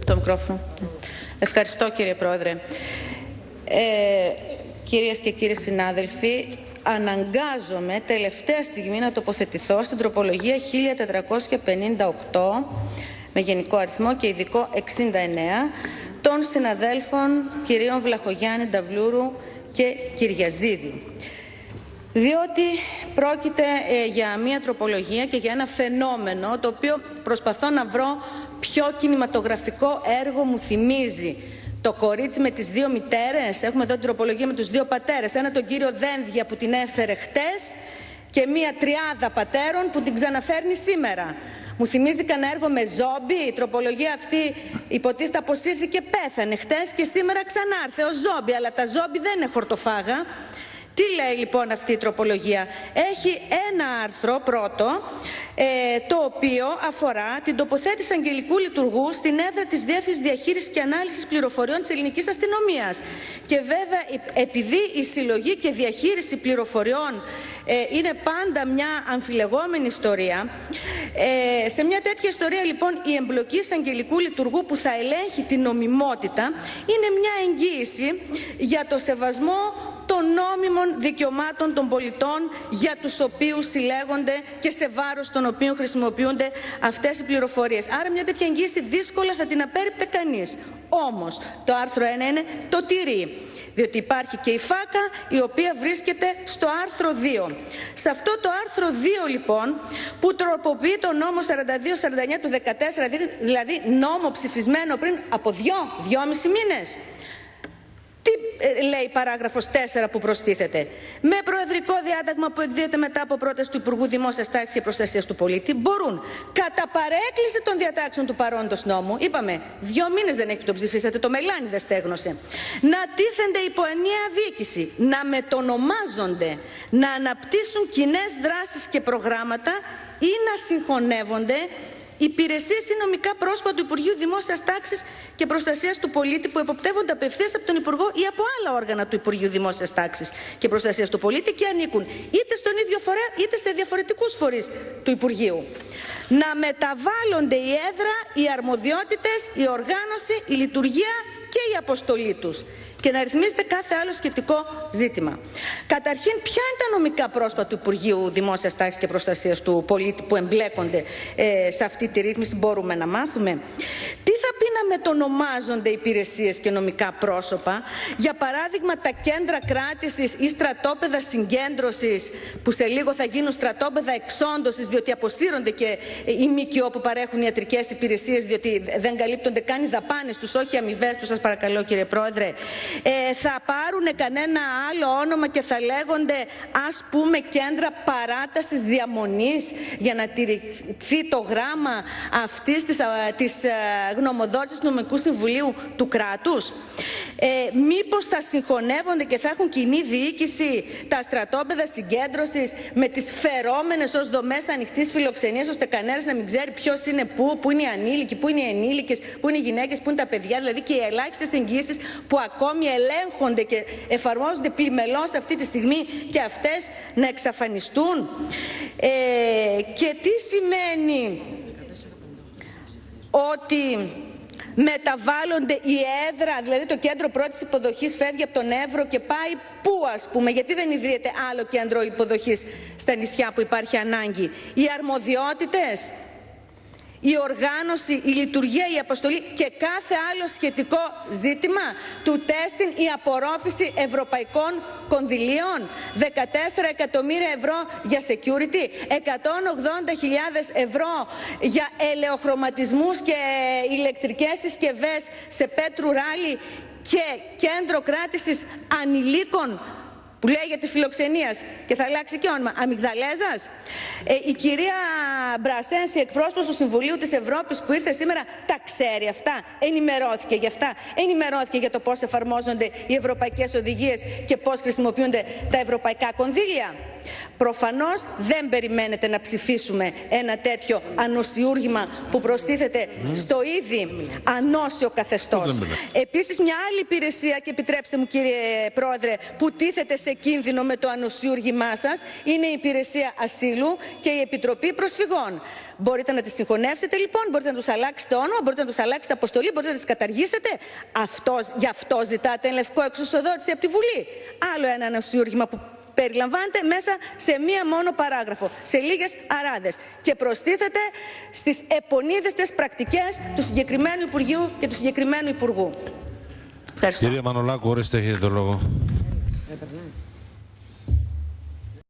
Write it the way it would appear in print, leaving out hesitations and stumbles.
Το μικρόφωνο. Ευχαριστώ, κύριε Πρόεδρε. Κυρίες και κύριοι συνάδελφοι, αναγκάζομαι τελευταία στιγμή να τοποθετηθώ στην τροπολογία 1458 με γενικό αριθμό και ειδικό 69 των συναδέλφων κυρίων Βλαχογιάννη, Νταυλούρου και Κυριαζίδη. Διότι πρόκειται για μια τροπολογία και για ένα φαινόμενο το οποίο προσπαθώ να βρω ποιο κινηματογραφικό έργο μου θυμίζει. Το κορίτσι με τις δύο μητέρες, έχουμε εδώ την τροπολογία με τους δύο πατέρες, ένα τον κύριο Δένδια που την έφερε χτες και μία τριάδα πατέρων που την ξαναφέρνει σήμερα. Μου θυμίζει κανένα έργο με ζόμπι. Η τροπολογία αυτή υποτίθεται αποσύρθηκε, πέθανε χτες και σήμερα ξανάρθε ως ζόμπι, αλλά τα ζόμπι δεν είναι χορτοφάγα. Τι λέει λοιπόν αυτή η τροπολογία? Έχει ένα άρθρο πρώτο, το οποίο αφορά την τοποθέτηση αγγελικού λειτουργού στην έδρα της Διεύθυνσης Διαχείρισης και Ανάλυσης Πληροφοριών της Ελληνικής Αστυνομίας. Και βέβαια, επειδή η συλλογή και διαχείριση πληροφοριών είναι πάντα μια αμφιλεγόμενη ιστορία, σε μια τέτοια ιστορία λοιπόν η εμπλοκή αγγελικού λειτουργού που θα ελέγχει την νομιμότητα είναι μια εγγύηση για το σεβασμό των νόμιμων δικαιωμάτων των πολιτών για τους οποίους συλλέγονται και σε βάρος των οποίων χρησιμοποιούνται αυτές οι πληροφορίες. Άρα μια τέτοια εγγύηση δύσκολα θα την απέρριπτε κανείς. Όμως το άρθρο 1 είναι το τηρεί, διότι υπάρχει και η ΦΑΚΑ η οποία βρίσκεται στο άρθρο 2. Σε αυτό το άρθρο 2 λοιπόν που τροποποιεί το νόμο 42-49 του 2014, δηλαδή νόμο ψηφισμένο πριν από 2,5 μήνες. Τι λέει η παράγραφος 4 που προστίθεται? Με προεδρικό διάταγμα που εκδίδεται μετά από πρόταση του Υπουργού Δημόσιας Τάξης και Προστασίας του Πολίτη μπορούν κατά παρέκκληση των διατάξεων του παρόντος νόμου, είπαμε 2 μήνες δεν έχει το ψηφίσατε, το μελάνι δεν στέγνωσε, να τίθενται υπό ενιαία διοίκηση, να μετονομάζονται, να αναπτύσσουν κοινές δράσεις και προγράμματα ή να συγχωνεύονται υπηρεσίες ή νομικά πρόσωπα του Υπουργείου Δημόσιας Τάξης και Προστασίας του Πολίτη που εποπτεύονται απευθείας από τον Υπουργό ή από άλλα όργανα του Υπουργείου Δημόσιας Τάξης και Προστασίας του Πολίτη και ανήκουν είτε στον ίδιο φορέα είτε σε διαφορετικούς φορείς του Υπουργείου. Να μεταβάλλονται η έδρα, οι αρμοδιότητες, η οργάνωση, η λειτουργία και η αποστολή τους και να ρυθμίζεται κάθε άλλο σχετικό ζήτημα. Καταρχήν, ποια είναι τα νομικά πρόσωπα του Υπουργείου Δημόσιας Τάξης και Προστασίας του Πολίτη που εμπλέκονται σε αυτή τη ρύθμιση, μπορούμε να μάθουμε? Τι θα πει να μετονομάζονται υπηρεσίες και νομικά πρόσωπα? Για παράδειγμα, τα κέντρα κράτησης ή στρατόπεδα συγκέντρωσης, που σε λίγο θα γίνουν στρατόπεδα εξόντωσης, διότι αποσύρονται και οι ΜΚΟ που παρέχουν ιατρικές υπηρεσίες, διότι δεν καλύπτονται καν οι δαπάνες τους, όχι οι αμοιβές τους, σας παρακαλώ κύριε Πρόεδρε. Θα πάρουν κανένα άλλο όνομα και θα λέγονται, ας πούμε, κέντρα παράτασης διαμονής για να τηρηθεί το γράμμα αυτής της γνωμοδότησης του Νομικού Συμβουλίου του κράτους? Μήπως θα συγχωνεύονται και θα έχουν κοινή διοίκηση τα στρατόπεδα συγκέντρωσης με τις φερόμενες ως δομές ανοιχτής φιλοξενίας, ώστε κανένας να μην ξέρει ποιος είναι πού είναι οι ανήλικοι, πού είναι οι ενήλικες, πού είναι οι γυναίκες, πού είναι τα παιδιά, δηλαδή και οι ελάχιστες εγγύησεις που ακόμη ελέγχονται και εφαρμόζονται πλημελώς αυτή τη στιγμή και αυτές να εξαφανιστούν? Και τι σημαίνει ότι μεταβάλλονται η έδρα, δηλαδή το κέντρο πρώτης υποδοχής φεύγει από τον Εύρο και πάει πού, ας πούμε? Γιατί δεν ιδρύεται άλλο κέντρο υποδοχής στα νησιά που υπάρχει ανάγκη? Οι αρμοδιότητες, η οργάνωση, η λειτουργία, η αποστολή και κάθε άλλο σχετικό ζήτημα του τέστην, η απορρόφηση ευρωπαϊκών κονδυλίων, 14 εκατομμύρια ευρώ για security, 180.000 ευρώ για ελαιοχρωματισμούς και ηλεκτρικές συσκευές σε Πέτρου Ράλι και κέντρο κράτησης ανηλίκων που λέγεται φιλοξενίας και θα αλλάξει και όνομα, Αμυγδαλέζας. Η κυρία Μπρασένση, εκπρόσωπος του Συμβουλίου της Ευρώπης που ήρθε σήμερα, τα ξέρει αυτά? Ενημερώθηκε για αυτά? Ενημερώθηκε για το πώς εφαρμόζονται οι ευρωπαϊκές οδηγίες και πώς χρησιμοποιούνται τα ευρωπαϊκά κονδύλια? Προφανώς δεν περιμένετε να ψηφίσουμε ένα τέτοιο ανοσιούργημα που προστίθεται στο ήδη ανώσιο καθεστώς. Επίσης, μια άλλη υπηρεσία, και επιτρέψτε μου κύριε Πρόεδρε, που τίθεται σε κίνδυνο με το ανοσιούργημά σας, είναι η Υπηρεσία Ασύλου και η Επιτροπή Προσφυγών. Μπορείτε να τις συγχωνεύσετε λοιπόν, μπορείτε να τους αλλάξετε όνομα, μπορείτε να τους αλλάξετε αποστολή, μπορείτε να τις καταργήσετε. Γι' αυτό ζητάτε λευκό εξουσιοδότηση από τη Βουλή. Άλλο ένα ανοσιούργημα που περιλαμβάνεται μέσα σε μία μόνο παράγραφο, σε λίγες αράδες, και προστίθεται στις επονίδιστες πρακτικές του συγκεκριμένου Υπουργείου και του συγκεκριμένου Υπουργού. Ευχαριστώ. Κυρία Μανολάκου, ορίστε, έχετε το λόγο.